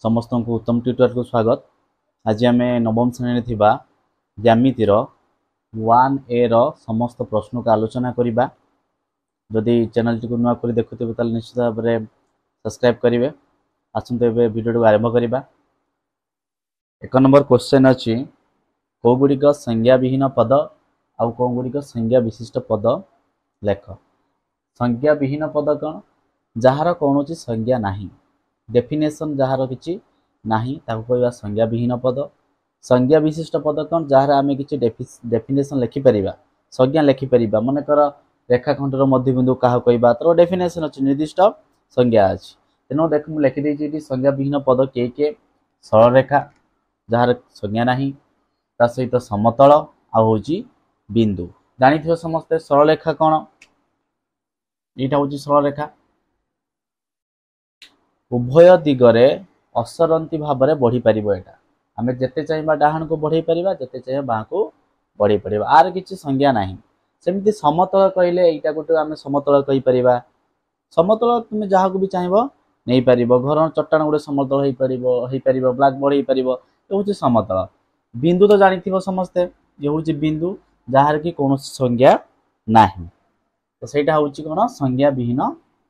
समस्त को उत्तम ट्यूटर को स्वागत। आज आम नवम श्रेणी थिबा ज्यामितिर 1A रो समस्त प्रश्न को आलोचना करिबा। जदि चैनल टी को नुआ करी देखुथिबे ताले निश्चित भाव में सब्सक्राइब करिवे। आसंते बे वीडियो को आरंभ करिबा। 1 नंबर क्वेश्चन अछि को गुडिक संज्ञा विहीन पद आउ को गुडिक संज्ञा विशिष्ट पद लेख। संज्ञा विहीन पद कौन जहार कौनसी संज्ञा नाही, डेफिनेशन जहार किछि नाही ताको कहबा संज्ञा विहीन पद। संज्ञा विशिष्ट पद कौन जहार आमे किछि डेफिनेशन लिखि परिबा, संज्ञा लिखि परिबा। मन कर रेखाखंडर मध्यबिंदु काहा कहबा तर डेफिनेशन अछि, निर्दिष्ट संज्ञा अछि। तेनो देख मु लिखि देछि इति संज्ञा विहीन पद के सरल रेखा जहार संज्ञा नाही, ता सहित समतल आ होछि बिंदु। जानिथियो समस्त सरल रेखा कोन, एटा होछि सरल रेखा। उभय दिगरे असरंती भाव में बढ़ी पारिबो। एटा आमे जेते चाहिबा डाहाण को बढ़ई परिबा, जेते चाहिबा बाह को बढ़ई परिबा। आर किछि संज्ञा नाही। सेमिति समतल कहिले एटा गोटे आमे समतल कहि परिबा। समतल तुमे जहा को भी चाहिबो नै परिबो। घर चट्टान गोटे समतल हेई परिबो, ब्लैक बोर्ड हेई परिबो, ए होछि समतल। बिंदु तो जानिथिबो समस्ते, ये होछि बिंदु जहार की कोनोसी संज्ञा नाही, तो सेटा होछि कोन संज्ञा विहीन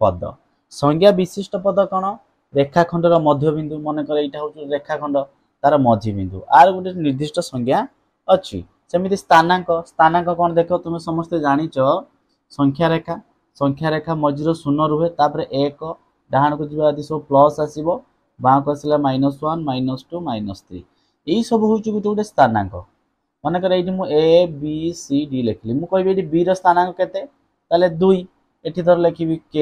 पद। संज्ञा विशिष्ट पद कौन रेखाखंडर मध्यबिंदु। मन कर एटा होछि रेखाखंड तार मध्यबिंदु, आर गोटे निर्दिष्ट संज्ञा अछि। सेमिति स्थानांक, स्थानांक कौन देखो तुम समस्त जानिच संख्या रेखा। संख्या रेखा मझिरो शून्य रुहे, तापर 1 डाहाण को जिबा आदि सब प्लस आसीबो, बाह को आसिला -1 -2 -3। एई सब होछि गोटे गोटे स्थानांक। मन कर एठी मु A B C D लिखली, मु कहबी एठी B रो स्थानांक केते ताले 2। एठी धर लिखिबी K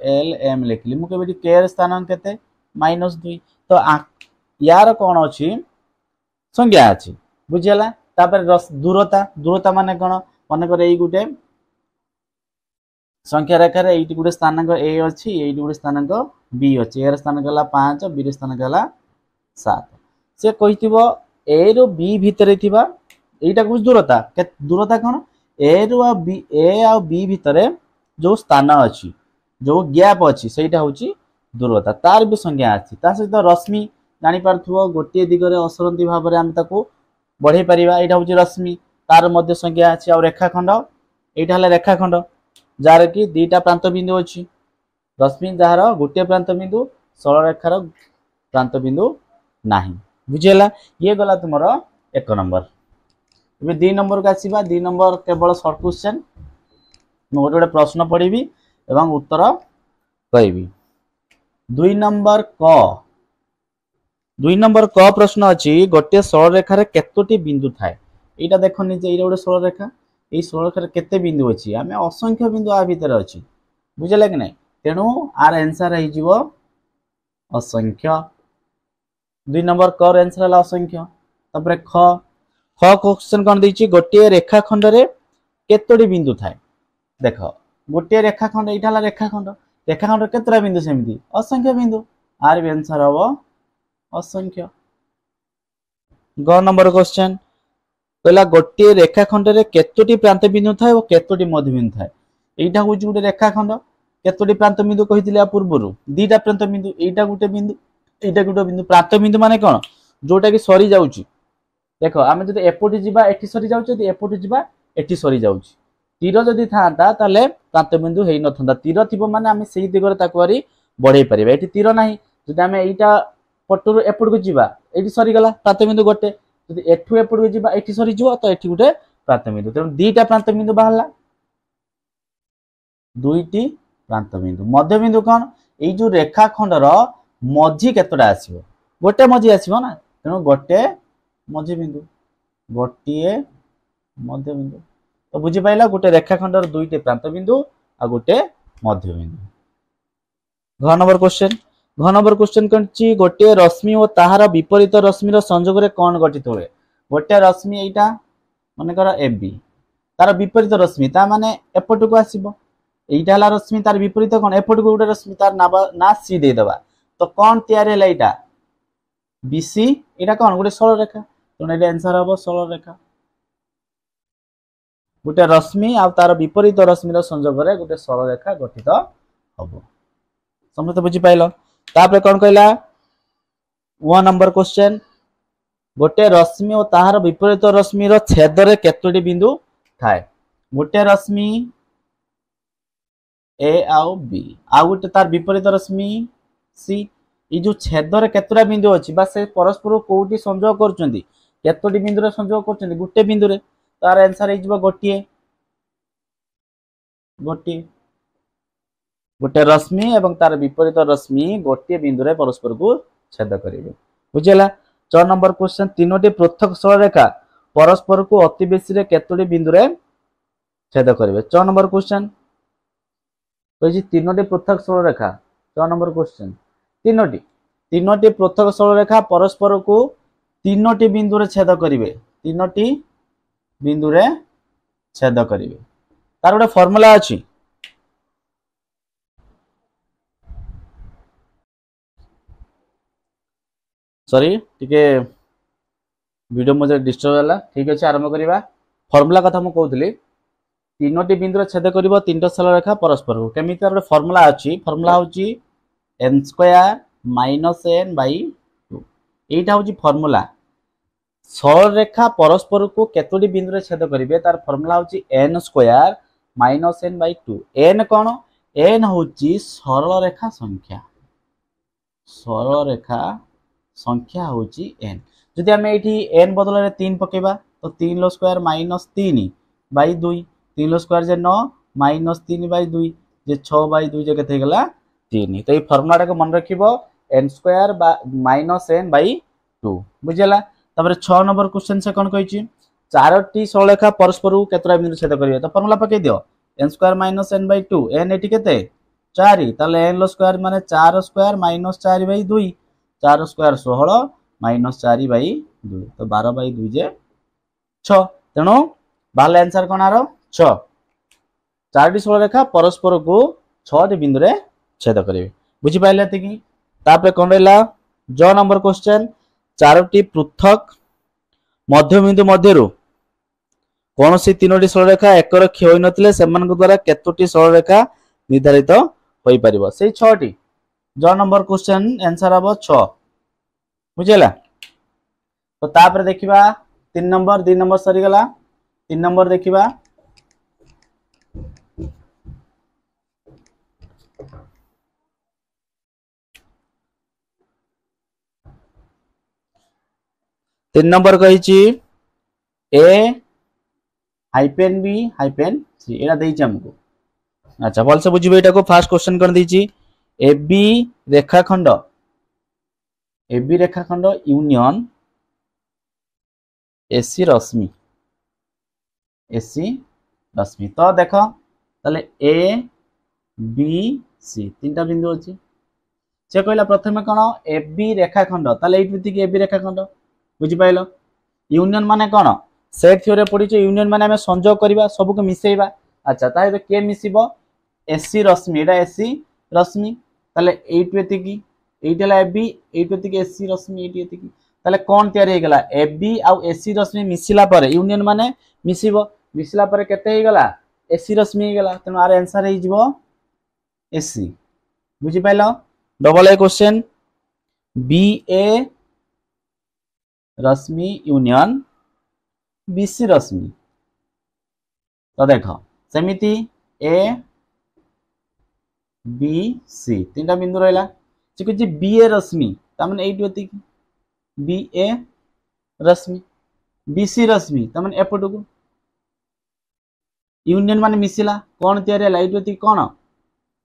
L M लिखली, मु कहबी एठी K रो स्थानांक केते -2। तो यार कौन अछि संज्ञा अछि, बुझियला। तापर दूरता, दूरता माने कोन मन कर एई गुटे संख्या रेखा रे एठी गुटे स्थानांक A अछि, एठी गुटे स्थानांक B अछि। A रो स्थानांक हला 5, B रो स्थानांक हला 7। से कहितिबो A रो B भितरे थिबा एटा कुछ दूरता। दूरता कोन A रो A B भितरे जो स्थान अछि, जो गैप अछि, सेटा होछि दूरता। तार भी संज्ञा अछि। ता सहित रश्मि जानि पारथुओ गोटे दिगरे असरंती भाव में हम ताको बढ़ई परिबा। एटा होछि रश्मि, तार मध्य संज्ञा अछि। आ रेखाखंड एटा हला रेखाखंड जार की दुईटा प्रांत बिंदु अछि। रश्मि जार गोटे प्रांत बिंदु, सरल रेखार प्रांत बिंदु नाही, बुझियला। ये गला तुमरो 1 नंबर। एबे 2 नंबर का आसीबा। 2 नंबर केवल शॉर्ट क्वेश्चन। मु गोटे प्रश्न पढ़िबी एवं उत्तर कहबी। 2 नंबर क प्रश्न अछि गोटे सरल रेखा रे केतोटी बिंदु थाए। एटा देखनि जे एटा गोटे सरल रेखा, एई सरल रेखा रे केते बिंदु अछि। आमे असंख्य बिंदु आ भीतर अछि, बुझले कि नै। तेनु आर आंसर हे जिवो असंख्य। 2 नंबर क र आंसर हला असंख्य। तबरे ख क्वेश्चन कोन दैछि गोटे रेखाखंड रे केतोटी बिंदु थाए। देखो गोटे रेखाखंड, एटा हला रेखाखंड, रेखाखंड केतरा बिंदु सेमती असंख्य बिंदु। आर भी आंसर हबो असंख्य। ग नंबर क्वेश्चन कहला गोटे रेखाखंड रे केतोटी प्रांत बिंदु थाए और केतोटी मध्य बिंदु थाए। एटा होछि गोटे रेखाखंड, केतोटी प्रांत बिंदु कहितले पूर्वरु दुईटा प्रांत बिंदु। एटा गोटे बिंदु, एटा गोटे बिंदु। प्रांत बिंदु माने कोन जोटा कि सरी जाउछि। देखो आमे जदि एपोटी जिबा एठी सरी जाउछि, जदि एपोटी जिबा एठी सरी जाउछि। तीर जदि थांता ताले प्रांत बिंदु हेई नथंदा। तीर थिबो माने आमे सेही दिगरे ताको आरी बढ़ई परिबा। एठी तीर नाही, जदि आमे एटा पटरु एपोट को जिबा एठी सरी गला प्रांत बिंदु गोटे। जदि एठु एपोट को जिबा एठी सरी जिवो, तो एठी गोटे प्रांत बिंदु। तेनु दुईटा प्रांत बिंदु बाहरला, दुईटी प्रांत बिंदु। मध्य बिंदु कोन एई जो रेखाखंडर मझी केतोटा आसीबो, गोटे मझी आसीबो ना। तेनु गोटे मझी बिंदु, गोटिए मध्य बिंदु। तो बुझी पाइला गोटे रेखाखंडर दुईटे प्रांत बिंदु आ गोटे मध्य बिंदु। घ नंबर क्वेश्चन कौन गोटे रश्मि और ताहार विपरीत रश्मि संयोग रे कौन गठित हुए। गोटे रश्मि एटा मन कर AB, तार विपरीत रश्मि ता माने एपट को आसीबो। एटा हला रश्मि, तार विपरीत कोन एपट को गोटे रश्मि, तार ना C दे दबा। तो कौन तैयार हैला एटा BC। एटा कौन गोटे सरल रेखा, तो एटा आंसर हबो सरल रेखा। गोटे रश्मि आ तार विपरीत रश्मि संयोग रे गोटे सरल रेखा गठित हबो। समझते बुझी पाइल। तापर कौन कहला वन नंबर क्वेश्चन गोटे रश्मि और ताहार विपरीत रश्मि छेद रे केतोटी बिंदु थाए गोटे रश्मि ए आउ बी आउ गोटे तार विपरीत रश्मि सी ये जो छेद रे केतोटा बिंदु अछि बा से परस्पर कोउटी संयोग करचंदी केतोटी बिंदु रे संयोग करचंदी गोटे बिंदु रे तार आंसर हे जिवो गोटिए गोटिए गोटे रश्मि एवं तार विपरीत रश्मि गोटे बिंदु रे परस्पर को छेद करिवे बुझिला 4 नंबर क्वेश्चन तीनोटी पृथक सरलरेखा परस्पर को अति बेसी रे केतोटी बिंदु रे छेद करिवे 4 नंबर क्वेश्चन कहिछि तीनोटी पृथक सरलरेखा 4 नंबर क्वेश्चन तीनोटी पृथक सरलरेखा परस्पर को तीनोटी बिंदु रे छेद करिवे तीनोटी बिंदु रे छेद करिवे तार गोटे फार्मूला अछि सॉरी टिके वीडियो मजे डिस्टर्ब होला ठीक अछि आरंभ करिवा फार्मूला कथा म कहउतली तीनोटी बिंदु रे छेद करिवो तीनटा सरलरेखा परस्पर को केमिति तार गोटे फार्मूला अछि फार्मूला होची n square minus n by 2 एटा होची फार्मूला सरलरेखा परस्पर को केतोटी बिंदु रे छेद करिवे तार फार्मूला होची n square minus n by 2 n cone n होची सरलरेखा संख्या होची n जदि हम एठी n बदल रे 3 पकेबा तो 3 लो स्क्वायर माइनस 3 बाई 2 3 लो स्क्वायर जे 9 माइनस 3 बाई 2 जे 6 बाई 2 जे केते गेला 3 तो ये फार्मूला को मन रखिबो n square minus n by 2 बुझिला तबरे 6 नंबर क्वेश्चन से कोन कहिछि चारोटी सरलरेखा परस्पर को केतरा बिंदु छेद करिवे तो फार्मूला पके दियो n square minus n by 2 n एठी केते 4 ताले n लो स्क्वायर माने 4 square minus 4 by 2 4 square 16 minus 4 by 2 तो 12 बाई 2 जे 6 तेणु बाल आंसर कोन आरो 6 चारोटी सरलरेखा परस्पर को 6 टी बिंदु रे छेद करिवे बुझि पाइले त कि तापे कोन रहला ज नंबर क्वेश्चन चारोटी पृथक मध्य बिंदु मध्यरु कौन सी तीनोटी सरलरेखा एकर क्षय होई नथिले सेमान द्वारा केतोटी सरलरेखा निर्धारित होई परिबो सेही 6 टी ज नंबर क्वेश्चन आंसर हबो 6 बुझिला तो तापर देखिबा 3 नंबर 2 नंबर सरी गला 3 नंबर देखिबा तीन नंबर कहिछि ए हाइपेन बी हाइपेन सी एटा देइछि हमको अच्छा बोल से बुझिबे एटा को फर्स्ट क्वेश्चन कर देइछि ए बी रेखाखंड यूनियन एसी रश्मि तो देखो ताले ए बी सी तीनटा बिंदु अछि से कहला प्रथमे कोन ए बी रेखाखंड ताले एठी ए बी रेखाखंड बुझि पाइलो यूनियन माने कोन सेट थ्योरी पढि छ यूनियन माने हमें संयोग करबा सब को मिसेइबा अच्छा ताहे के मिसिबो एसी रश्मि एटा एसी रश्मि ताले एठी एतिकी एठला एबी एठी एतिकी एसी रश्मि एठी एतिकी ताले कोन तयार हे गेला एबी आ एसी रश्मि मिसिला पर यूनियन माने मिसिबो मिसिला पर केते हे गेला एसी रश्मि हे गेला तनो आर आंसर हे जिवो एसी बुझि पाइलो double A question B A रश्मि यूनियन बीसी रश्मि तो देखो सेमिति ए बी सी तीनटा बिंदु रहला से कुछ बी ए रश्मि तमन एठी होती बी ए रश्मि बीसी रश्मि तमन एपटो को यूनियन माने मिसिला कोन तयार है एठी होती कोन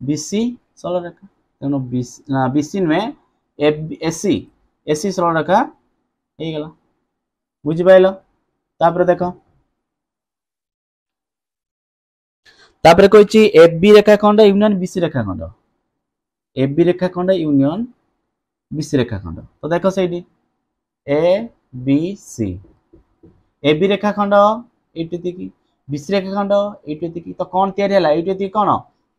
बीसी सरलरेखा तेनो बीसी में एसी एसी सरलरेखा हे गेला बुझि पाइलो तापर देखो तापर कहिछि एबी रेखाखंड यूनियन बीसी रेखाखंड एबी रेखाखंड यूनियन बीसी रेखाखंड तो देखो सेठी ए बी सी एबी रेखाखंड एठी की बीसी रेखाखंड एठी तो कोन तयार हैला एठी कोन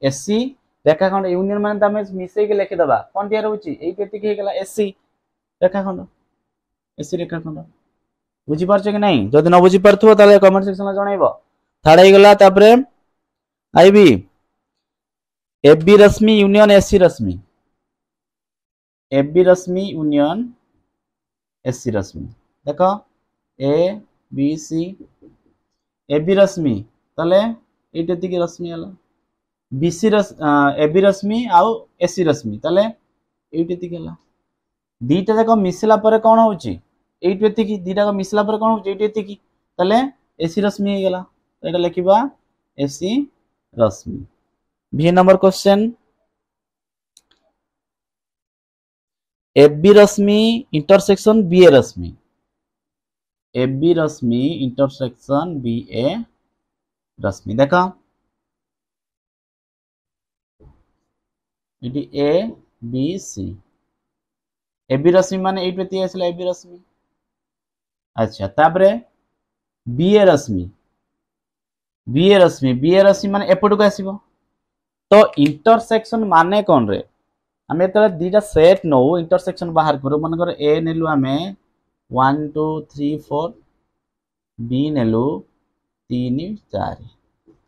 एसी रेखाखंड यूनियन माने तमे मिसै के लिखि दबा कोन तयार होछि एठी हे गेला एसी रेखाखंड एसी रेखाखंड बुझी पारछ कि नहीं जदि न बुझी परथबो ताले कमेंट सेक्शन में जणाइबो थाडा हे गेला तापरे आईबी एबी रश्मि यूनियन एसी रश्मि यूनियन एसी रश्मि देख A B C A B रश्मि ताले एटी एतिकी रश्मि हला बीसी ए बी रश्मि आउ एसी रश्मि ताले एटी एतिकी हला दीटा जाक मिसला परे कोन होउची एटी एतिकी दीटा जाक मिसला परे कोन होउची एटी एतिकी ताले एसी रश्मि हे गेला तो एटा लिखिबा एसी रश्मि। बी नंबर क्वेश्चन एबी रश्मि इंटरसेक्शन बीए रश्मि एबी रश्मि इंटरसेक्शन बीए रश्मि देखा इटी ए बी सी एबी रश्मि माने एट एति आसला एबी रश्मि अच्छा तापरे बीए रश्मि माने एपटू को आसीबो तो इंटरसेक्शन माने कोन रे आमे तले दीटा सेट नो इंटरसेक्शन बाहर करू मन कर ए नेलु आमे 1 2 3 4 बी नेलु 3 4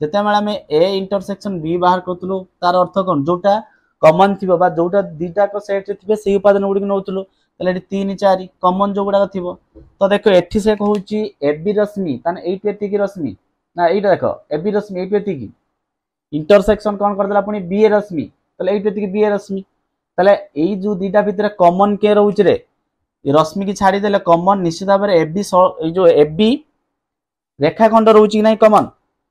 जते मेला में ए इंटरसेक्शन बी बाहर करतलु तार अर्थ कोन जोटा कॉमन थिबो बा जोटा दीटा को सेट थिबे सेही उपादान गुडी नउतलु तले 3 4 कॉमन जो गुडा थिबो तो देखो एठी से कहूची एबी रश्मि ताने 8 एति की रश्मि ना एटा देखो एबी रश्मि 8 एति की इंटरसेक्शन कोन कर देला पुनी बी रश्मि तले 8 एति की बी रश्मि तले एई जो दीटा भितर कॉमन के रहउछ रे रश्मि की छाड़ी देले कॉमन निश्चित भाव में एबी ए जो एबी रेखाखंड रहउछ कि नै कॉमन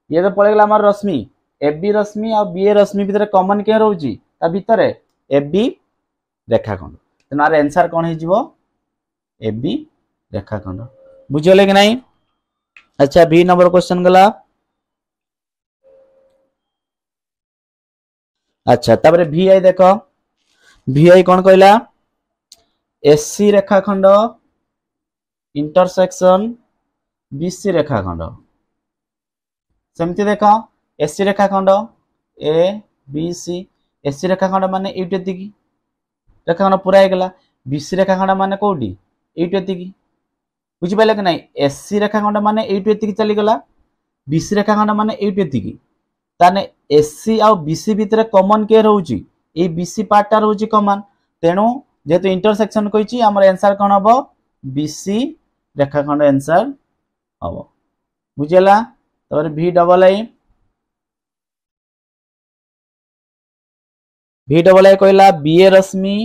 ये तो पळे गेला हमर रश्मि एबी रश्मि और बी रश्मि भितर कॉमन के रहउछ ता भितर एबी रेखाखंड तनार आंसर कोन हे जिवो एबी रेखाखंड बुझले कि नै। अच्छा बी नंबर क्वेश्चन गला अच्छा तापर वी आई देखो वी आई कौन कहला एससी रेखाखंड इंटरसेक्शन बीसी रेखाखंड सेमती देखो एससी रेखाखंड ए बी सी एससी रेखाखंड माने एटी एतिकी रेखाखंड पूरा हे गेला बीसी रेखाखंड माने कोडी एटी एतिकी बुझि पाइले कि नै एससी रेखाखंड माने एटी एतिकी चली गेला बीसी रेखाखंड माने एटी एतिकी ताने एससी आ बीसी भितर कॉमन के रहउची ए बीसी पार्ट टा रहउची कॉमन तेनु जेतु इंटरसेक्शन कहिची हमर आंसर कोन हबो बीसी रेखाखंड आंसर हबो बुझेला तबर वी डबल आई कहला बीए रश्मि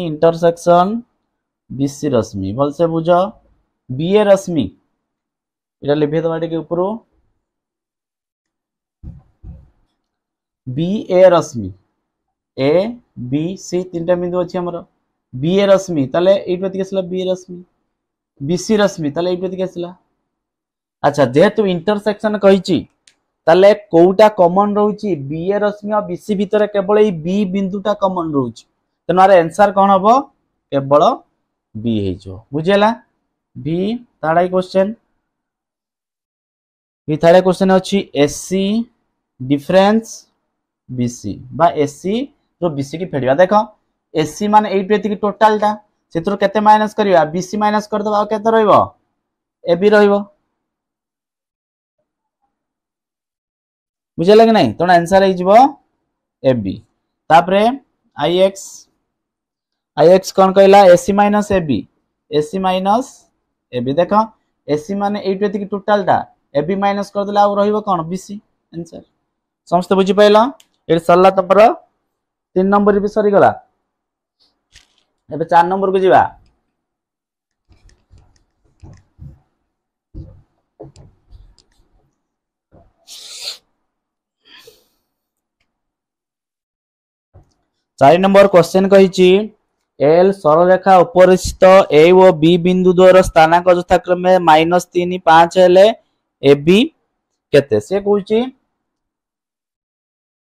इंटरसेक्शन बीसी रश्मि भल से बुझ बीए रश्मि इटा लिखे दबा टिके ऊपर B A Rashmi A B C तीनटा बिंदु अछि हमर बी ए रश्मि ताले एट एति Kesla B A Rashmi BC रश्मि ताले एट एति केसला अच्छा जेहेतु इंटरसेक्शन कहिची ताले कोउटा कॉमन रहउची बी ए रश्मि और बीसी भितर केवल ए बी बिंदुटा कॉमन रहउची तनार आंसर कोन हबो केवल बी हे जो बुझेला बी ताडाई क्वेश्चन बी थार्ड क्वेश्चन अछि एससी डिफरेंस बीसी बा एससी जो बीसी की फेडिया देखो एससी माने 8 एति की टोटल टा सेतरो केते माइनस करिया बीसी माइनस कर दबा केते रहइबो एबी रहइबो बुझले कि नै तो आंसर हे जिवो एबी तापरे आईएक्स कोन कहला एससी माइनस एबी देखो एससी माने 8 एति की टोटल टा एबी माइनस कर देला आ रहइबो कोन बीसी आंसर समस्त बुझि पाइला ए सरला तपर 3 नंबर भी सरी गला एबे 4 नंबर को जिबा चार नंबर क्वेश्चन कहिची एल सरलरेखा उपरिस्थ ए ओ बी बिंदु द्वारा स्थानांक यथाक्रमे -3 5 हेले एबी केते से कहूची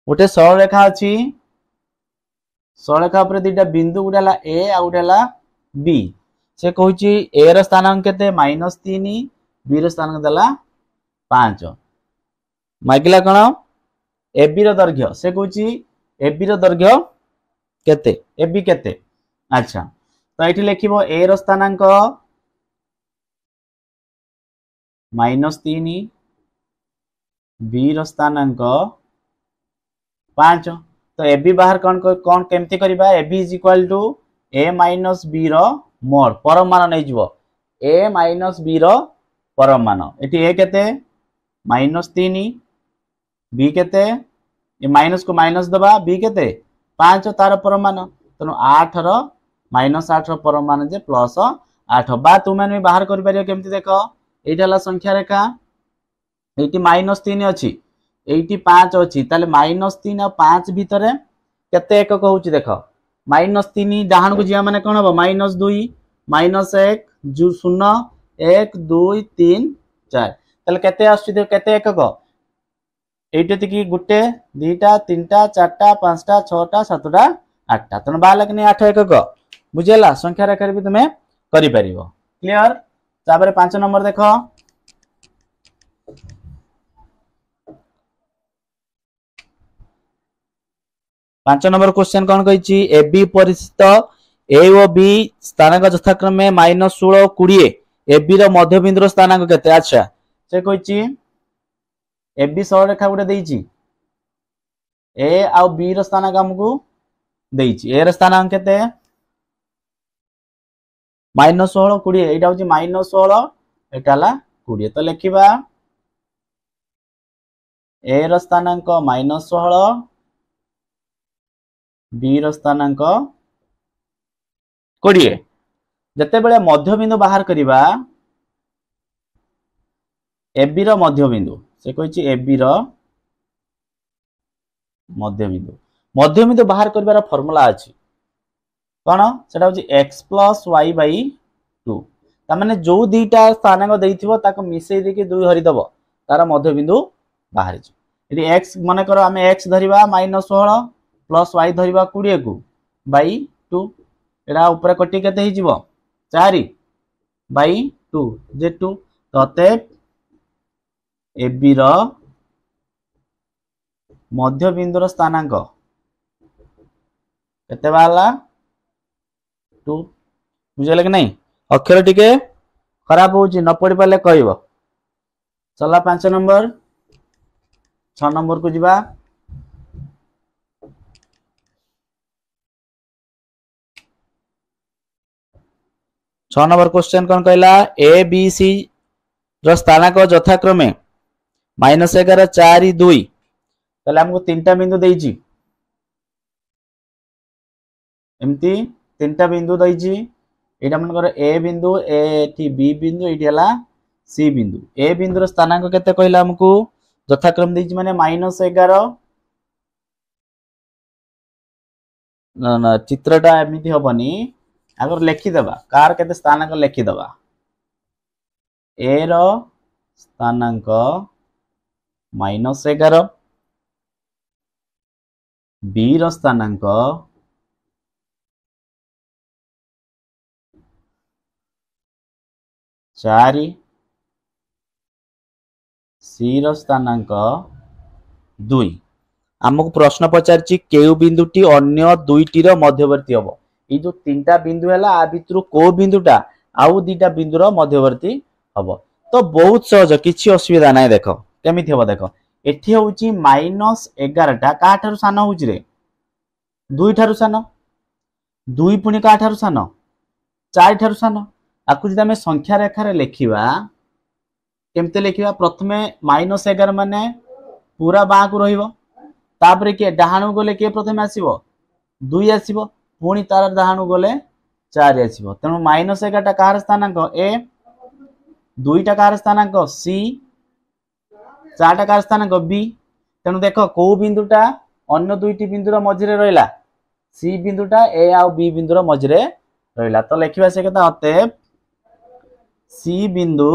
गोटे सरलरेखा अछि सरलरेखा ऊपर दुटा बिंदु गुडाला ए आ गुडाला बी से कहूची ए र स्थानांक केते -3 बी र स्थानांक देला 5 मागिला कोन एबी र दैर्घ्य से कहूची एबी र दैर्घ्य केते एबी केते अच्छा तो एठी लिखिबो ए र स्थानांक -3 बी र स्थानांक 5 तो एबी बाहर कौन केमती करिबा A B is equal to A minus B रो मोड परम मान नहीं जीवो ए माइनस बी रो परम मान एटी ए केते -3 बी केते ए माइनस को माइनस दबा बी केते 5 तार परम मान तेणु 8 रो -8 रो परम मान जे +8 बा तुम भी बाहर कर परियो केमती देखो एटा हला संख्या रेखा एटी -3 अछि एटी 5 अछि ताले -3 और 5 भितर केते एकक होउची देखो -3 डाहन को जिया माने कोन हो -2 -1 0 1 2 3 4 ताले केते आछि दे केते एकक एटी तिकी गुटे दीटा तीनटा चारटा पांचटा छटा सातटा आठटा तन बाला कि 8 एकक बुझेला संख्या रेखा भी तुमे करि परिबो क्लियर ताबरे 5 नंबर देखो 5 नंबर क्वेश्चन कौन कही ए बी परिस्थित ए और बी स्थानांक यथाक्रमे -16 20 ए बी रो मध्य बिंदु स्थानांक केते अच्छा से कही ए बी सरल रेखा गुटे देइची ए आ बी रो स्थानांक हमकु देइची ए रो स्थानांक केते -16 20 एटा होची -16 एटा ला 20 तो लिखिबा ए रो स्थानांक -16 बी रो स्थानांक 20 जते बेले मध्य बिंदु बाहर करिबा ए बी रो मध्य बिंदु से कहिछि ए बी रो मध्य बिंदु बाहर करिबार फार्मूला अछि कोन सेटा होछि x + y / 2 ता माने जो दीटा स्थानांक देइथिबो ताको मिसै देके 2 हरि दबो तार मध्य बिंदु बाहर छि यदि x माने करो हमें x धरिबा -16 प्लस y धरिबा 20 को बाई 2 एडा ऊपर कटि केते हि जीवो 4 बाई 2 जे 2 तते ए बी रो मध्य बिंदुर स्थानांक केते बाला 2 बुझले कि नहीं अक्षर टिके खराब होची न पढ़ी पाले कहबो चला 5 नंबर 6 नंबर को जीवा 6 नंबर क्वेश्चन कौन कहला ए बी सी रो स्थानांक यथाक्रमे -11 4 2 तले हमको तीनटा बिंदु देइची एमती तीनटा बिंदु देइची एटा मन कर ए बिंदु एठी बी बिंदु एठी हला सी बिंदु ए बिंदु रो स्थानांक केते कहला हमको यथाक्रम देइची माने -11 ना चित्रटा एमिति होबनी अगर लिखि दबा कार केते स्थानांक लिखि दबा ए रो स्थानांक -11 बी रो स्थानांक 4 सी रो स्थानांक 2 आमको प्रश्न पचारची केउ बिंदुटी अन्य दुईटी रो मध्यवर्ती हबो ई जो तीनटा बिंदु हैला आ भितरु को बिंदुटा आउ दीटा बिंदुर मध्यवर्ती हबो तो बहुत सहज किछि असुविधा नाही देखो केमिति हबो देखो एठी होउची -11 टा का ठारु सान होउची रे 2 ठारु सान 2 पुनी का ठारु सान 4 ठारु सान आकु जदि हमें संख्या रेखा रे लिखिबा केमते लिखिबा प्रथमे -11 माने पूरा बा को रहिबो तापरे के डाहाणु गले के प्रथमे आसीबो 2 आसीबो पुनी तार डाहाणु गले 4 आसीबो तेनु -11 टा कार स्थानांक ए 2 टा कार स्थानांक सी 4 टा कार स्थानांक बी तेनु देखो को बिंदुटा अन्य दुईटी बिंदुर मझिरे रहिला सी बिंदुटा ए आ बी बिंदुर मझिरे रहिला तो लिखिबा से केता अते सी बिंदु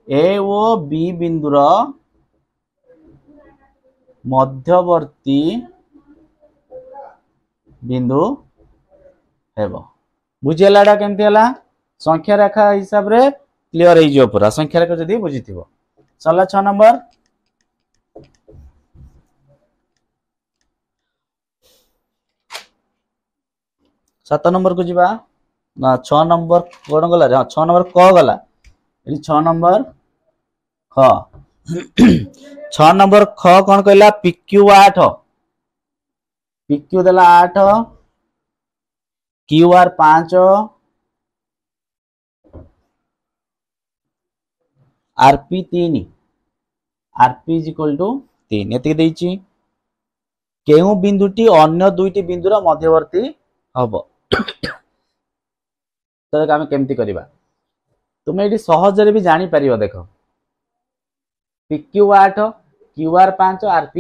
ए ओ बी बिंदुर मध्यवर्ती बिंदु हेबो बुझिलाडा केमती हला संख्या रेखा हिसाब रे क्लियर हो जो पूरा संख्या रेखा जदी बुझिथिबो चला 6 नंबर 7 नंबर को जीवा ना 6 नंबर कोन गला रे 6 नंबर क गला एली 6 नंबर ख 6 नंबर ख कोन कहला PQ 8 PQ देला 8 QR 5 RP 3 RP is equal to 3 एतिक देइची केउ बिंदुटी अन्य दुईटी बिंदुर मध्यवर्ती हबो तो आम केमती करबा तुम ये सहजरे भी जानी परियो देख PQ 8 QR 5 RP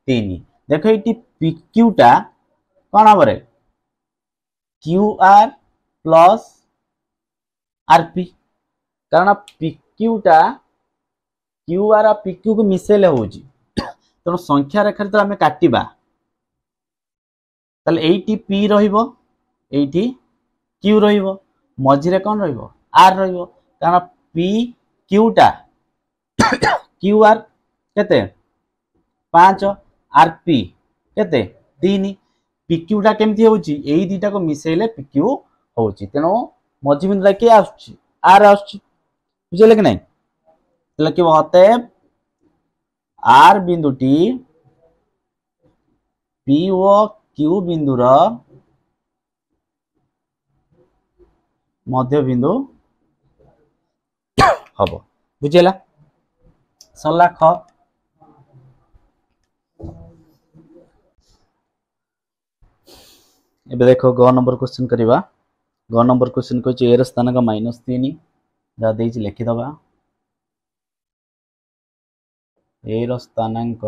3 देख ये PQ टा कौन हम रे QR प्लस RP कारण PQ टा QR और PQ को मिसेले होउची तेणु संख्या रेखा तो आम काटिबा ताले एटी P रहिबो एटी Q रहिबो मझिरे कौन रहिबो R रहिबो कारण PQ टा QR केते 5 RP केते 3 PQ टा केमती होउची एई दीटा को मिसेले PQ होउची तेणु मझि बिंदु के आछी R आछी बुझले कि नहीं तले कि अतएव R बिंदुटी P ओ Q बिंदुर मध्य बिंदु हम बुझेला सरला ख एबे देखो ग नंबर क्वेश्चन करिवा ग नंबर क्वेश्चन को ए र स्थान का -3 जा देछि लिखि दबा ए र स्थानांक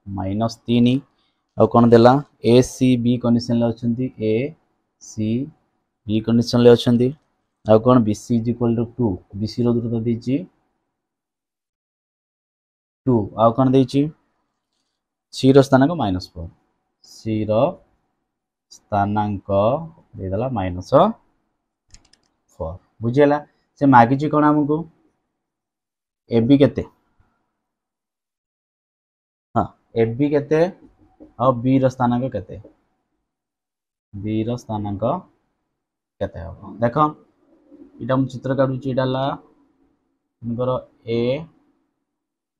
-3 आ कोन देला ए सी बी कंडीशन ले अछंती ए सी बी कंडीशन ले अछंती आ कोन B C is equal to 2 B C रो दूरता देछि 2 आ कोन देछि सी रो स्थानांक -4 सी रो स्थानांक दे दला -4 बुझेला से मागिछि कोन हमकु ए बी केते हां ए बी केते और बी रो स्थानांक केते बी रो स्थानांक केते हो देखो इटा हम चित्र काढु छि डाला नंबर ए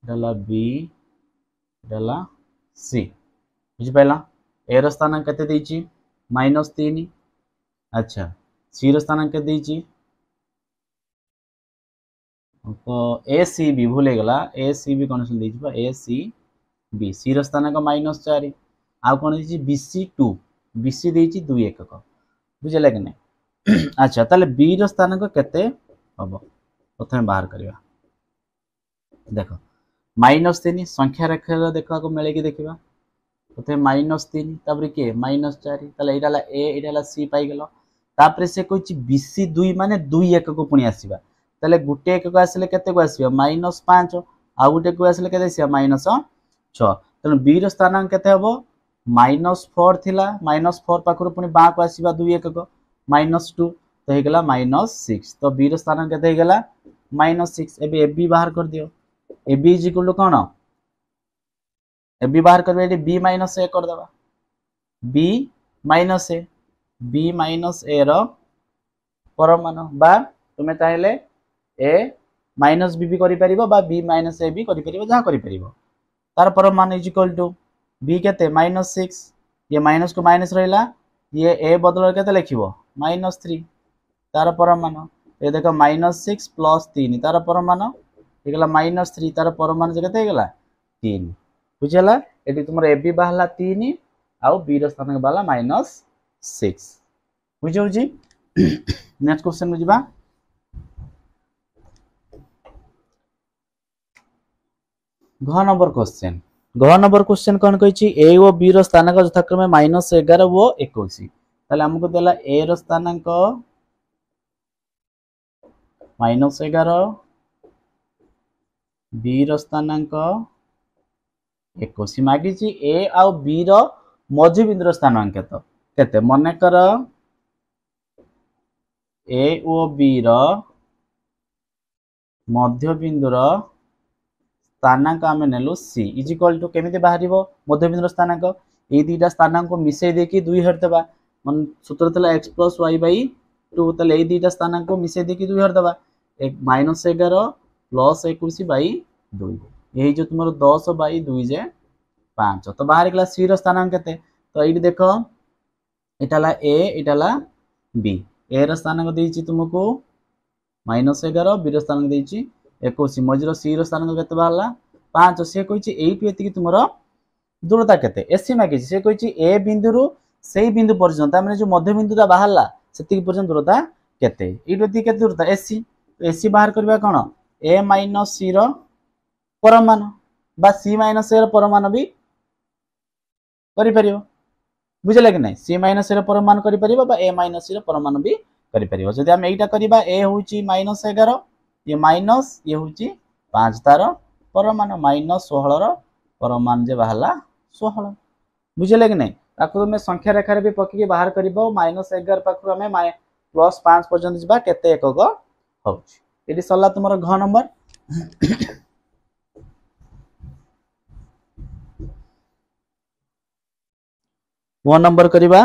डाला बी डाला सी बुझ पाइला ए रो स्थानांक केते देछि -3 अच्छा सी रो स्थानांक केते देछि तो ए सी बी भूल गला ए सी बी कंडीशन देछि बा ए सी बी सी रो स्थानांक -4 आ कोन देछि बी सी 2 बी सी देछि 2 एकक बुझले कि नहीं अच्छा ताले बी रो स्थानांक केते हबो प्रथम बाहर करिवा देखो -3 संख्या रेखा देखा को मिले कि देखिबा प्रथम -3 तापर के -4 ताले एडाला ए एडाला सी पाई गेलो तापर से कहछि बी सी 2 माने 2 एकक पुनी आसीबा ताले गुटे एकक आसले केते को आसीबा -5 आ गुटे को आसले केते आसीबा -6 तने बी रो स्थानांक केते हबो -4 थिला -4 पाखर पुनी बा को आसीबा 2 एकक -2 तो हे गेला -6 तो बी रो स्थानांक केते हे गेला -6 एबे ए बी बाहर कर दियो A B is equal to कोन ए बी बाहर करबे एडी बी -a कर दबा बी -a बी -a रो परमाणु बा तुमे चाहिले ए -b भी करि परिबो बा b -a भी करि परिबो जहा करि परिबो तार परमाणु इज इक्वल टू b केते -6 ये माइनस को माइनस रहिला ये a बदल केते लिखिबो -3 तार परमाणु ये देखो -6 + 3 तार परमाणु हे गेला -3 तार परमाणु जे केते हे गेला 3 बुझला एटी तुमर ए बी बाहला 3 आउ b रो स्थान बाला -6 बुझौ जी नेक्स्ट क्वेश्चन में जिबा घ नंबर क्वेश्चन कौन कही ए और बी रो स्थानांक यथाक्रमे -11 और 21 ताले हमको देला ए रो स्थानांक -11 बी रो स्थानांक 21 मागी छि ए और बी रो मध्य बिंदु स्थानांक केते मने कर ए और बी रो मध्य बिंदु स्थानांक आम नेलु सी इज इक्वल टू केमिति बाहरिबो मध्य बिंदु स्थानांक ए दीटा स्थानांक को मिसई देकी 2 हर देबा मन सूत्र तला x + y / 2 तले ए दीटा स्थानांक को मिसई देकी 2 हर देबा एक -11 + 21 / 2 यही जो तुमरो 10 / 2 जे 5 तो बाहर गला सी रो स्थानांक केते तो एठी देखो एटाला ए एटाला बी ए रो स्थानांक देछि तुमको -11 बी रो स्थानांक देछि 21 मझिरो सी रो स्थानांक केते बाहला 5 से कहिछि एइटु एतिकी तुमरो दूरता केते एसी मागिछि से कहिछि ए बिंदु रु सेई बिंदु पर्यंत माने जो मध्य बिंदुटा बाहला सेतिकी पर्यंत दूरता केते एइटु एतिकी केते दूरता एसी एसी बाहर करबा कोन ए माइनस सी रो परमाणु बा सी माइनस ए रो परमाणु भी करि परियो बुझले कि नहीं सी माइनस ए रो परमाणु करि परियो बा ए माइनस सी रो परमाणु भी करि परियो जदि हम एइटा करबा ए होउची -11 ये माइनस ये होउची 5 तार परमाणु -16 रो परमाणु जे बाहला 16 बुझले कि नहीं ताको में संख्या रेखा रे भी पक्की के बाहर करबो -11 पाखु हमें +5 पर्यंत जबा केते एकक होउची एडी सल्ला तुमरो घ नंबर वन नंबर करिबा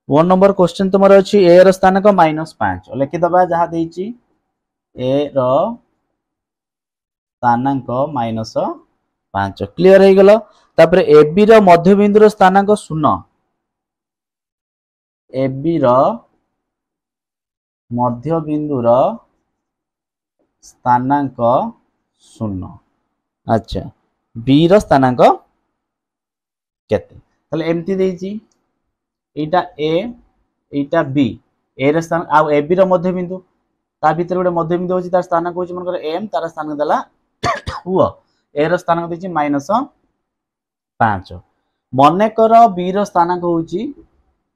वन नंबर क्वेश्चन तुमर अछि ए रो स्थानांक -5 लिखि दबा जहा देछि ए रो स्थानांक -5 क्लियर हे गेलो तापर ए बी रो मध्य बिंदु रो स्थानांक 0 ए बी रो मध्य बिंदु रो स्थानांक 0 अच्छा बी रो स्थानांक केते तले एमती देछि एटा ए एटा बी ए रो स्थान आ ए बी रो मध्य बिंदु ता भीतर गोटे मध्य बिंदु होछि तार स्थानांक होछि मन कर एम तार स्थानांक देला हुआ ए रो स्थानांक देछि -5 मने कर बी रो स्थानांक होछि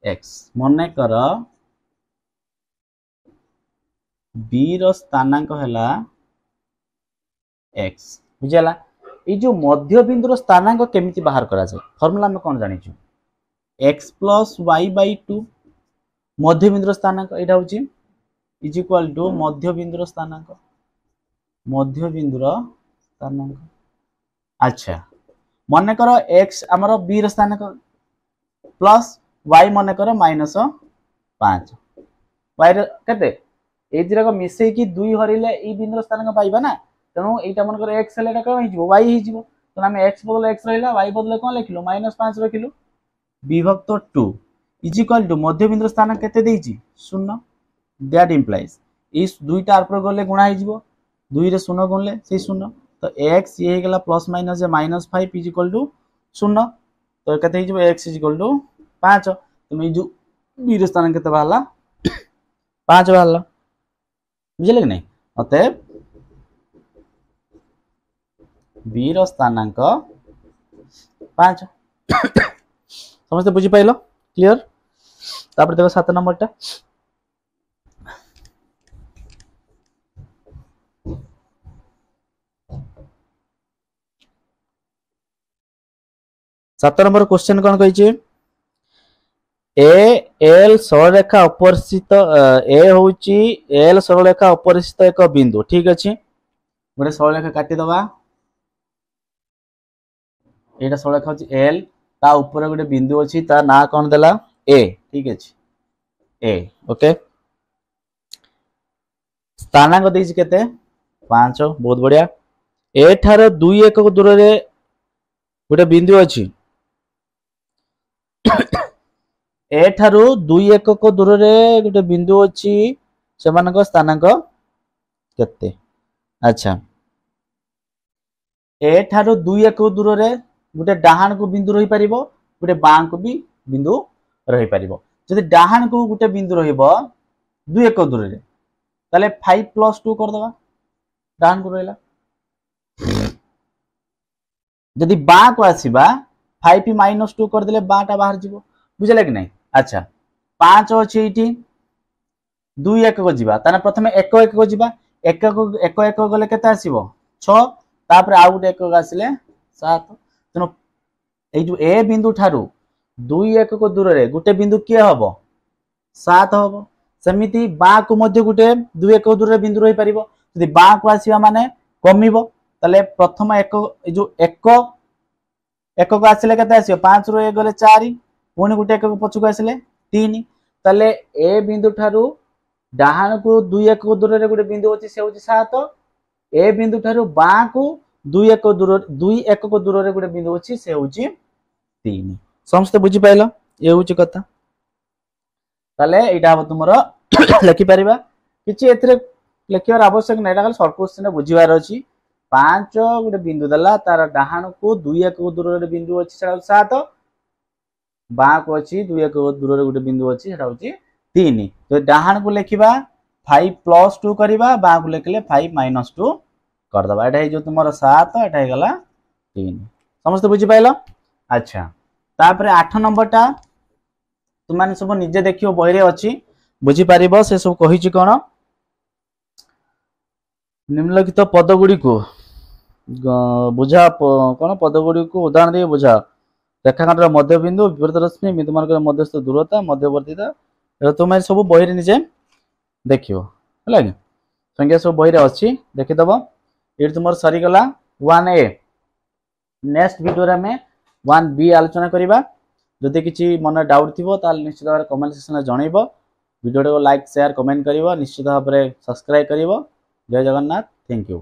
x मने कर बी रो स्थानांक हला x बुझला ए जो मध्य बिंदु रो स्थानांक केमिति बाहर करा जाय फार्मूला में कोन जानि छु x + y/2 मध्य बिंदु रो स्थानांक एटा होछि इज इक्वल टू मध्य बिंदु रो स्थानांक अच्छा मने करो x हमरो b रो स्थानांक प्लस y मने करो -5 y रो कते ए दिरा को मिसै की 2 हरिले ई बिंदु रो स्थानांक पाइबा ना तेनु एटा मन कर x लेटा कोन हिजबो y हिजबो त हम x बदले x रहिला y बदले कोन लिखिलो -5 रखिलो विभक्त 2 इज इक्वल टू मध्य बिंदु स्थानांक केते देइची 0 दैट इंप्लाइज इस दुईटा आर पर गले गुणा हिजबो 2 रे 0 गुणले से 0 तो x ये गेला प्लस माइनस जे -5 इज इक्वल टू 0 तो केते हिजबो x इज इक्वल टू 5 तुम ई जो b रे स्थानांक केते बाहला 5 बाहला बुझले कि नहीं अतः बी रो स्थानांक 5 समझते बुझी पाइलो क्लियर तापर देखो 7 नंबर टा सात नंबर क्वेश्चन कौन कही ए एल सरलरेखा अपरिस्थित ए होची एल सरलरेखा अपरिस्थित एक बिंदु ठीक अच्छे गोटे सरलरेखा काटी दबा एटा सरलरेखा होची एल ता ऊपर गोटे बिंदु अच्छी ता ना कौन देला ए ठीक अच्छे ए ओके स्थानांक देछि केते 5 बहुत बढ़िया ए ठार 2 एकक दूर रे गोटे बिंदु अच्छी ए ठारू 2 एकक दूर रे गोटे बिंदु अच्छी सेमानक स्थानांक केते अच्छा ए ठारू 2 एकक दूर रे गोटे डाहान को बिंदु रही परिबो गोटे बां को भी बिंदु रही परिबो जदि डाहान को गोटे बिंदु रहिबो 2 एकक दूर रे ताले 5 + 2 कर दबा डाहान को रहला जदि बां को आसीबा 5 - 2 कर देले बाटा बाहर जीवो बुझले कि नहीं अच्छा 5 अछि एठी 2 एकक जीवा ताने प्रथमे 1 एकक जीवा एकक गले केते आसीबो 6 तापर आ गुटे एकक आसीले 7 तनो ए जो ए बिंदु ठारू 2 एकक दूर रे गुटे बिंदु के हबो 7 हबो समिति बा को मध्य गुटे 2 एकक दूर रे बिंदु रही परिबो यदि बा को आसीबा माने कमिबो तले प्रथम एकक जो एकक आसीले केते आसीबो 5 रो 1 गले 4 पुणी गोटे एकक पछक आसिले 3 तले ए बिंदु ठारू डाहान को 2 एकक दूर रे गोटे बिंदु अछि से होछि 7 ए बिंदु ठारू बां को 2 एकक दूर रे गोटे बिंदु अछि से होछि 3 समस्त बुझी पाइलो ए होछि कथा ताले एटा हम तुमरो लिखि परिबा किछि एथरे लिखिबार आवश्यक नै एटा खाली शॉर्ट क्वेश्चन बुझिबार अछि 5 गोटे बिंदु दला तार डाहाण को 2 1 दूर रे बिंदु अछि सेटा 7 बा को अछि 2 1 दूर रे गोटे बिंदु अछि सेटा होछि 3 तो डाहाण को लिखिबा 5 + 2 करिबा बा को लिखले 5 - 2 कर दबा एटा हे जो तुमरो 7 एटा हे गला 3 समस्त बुझि पाइलो अच्छा तापर 8 नंबर टा तुम माने सब निजे देखियो बही रे अछि बुझी पारिबो से सब कहिछि कोन निम्नलिखित पद गुडी को बुझा कोन पद गुडी को उदाहरण दे बुझा रेखाखंडर मध्य बिंदु विपरीत रश्मि बिंदुमानकर मध्यस्थ दूरता मध्यवर्तीता एटा तुम सब बही रे निजे देखियो हला कि संख्या सब बही रे अछि देखि दबो एट तुमर सरी गला 1a नेक्स्ट वीडियो रे में 1b आलोचना करिबा जदि किछि मन डाउट थिबो ताल निश्चित भाबरे कमेंट सेक्शन में जणैबो वीडियो को लाइक शेयर कमेंट करिवो निश्चित भाबरे सब्सक्राइब करिवो जय जगन्नाथ थैंक यू।